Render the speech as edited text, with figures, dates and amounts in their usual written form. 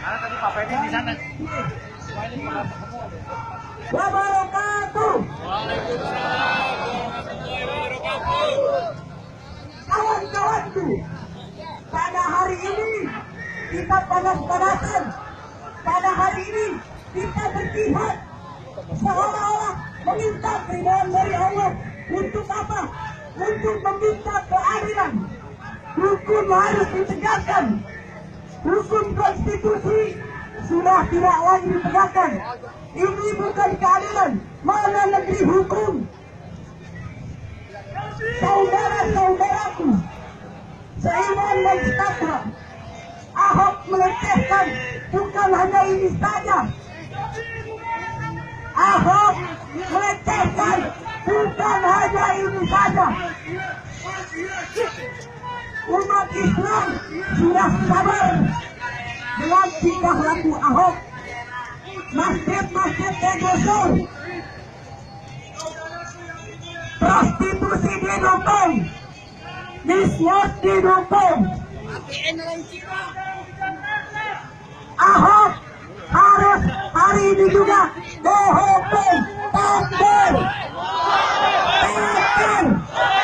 Tadi Pak Penting di sana. Wabarakatuh. Kawan-kawanku, pada hari ini kita panas-panasan. Pada hari ini kita berjihad seolah-olah meminta keridhaan dari Allah. Untuk apa? Untuk meminta keadilan. Hukum harus ditegakkan. Hukum konstitusi sudah tidak lagi ditegakkan. Ini bukan keadilan. Mana negeri hukum? Saudara-saudaraku, seiman dan setakwa, Ahok melecehkan bukan hanya ini saja. Ahok melecehkan bukan hanya ini saja. Umat Islam sudah sabar dengan tingkah laku Ahok. Masjid-masjid digusur, prostitusi didukung, bisnis didukung. Ahok harus hari ini juga dihukum takdir.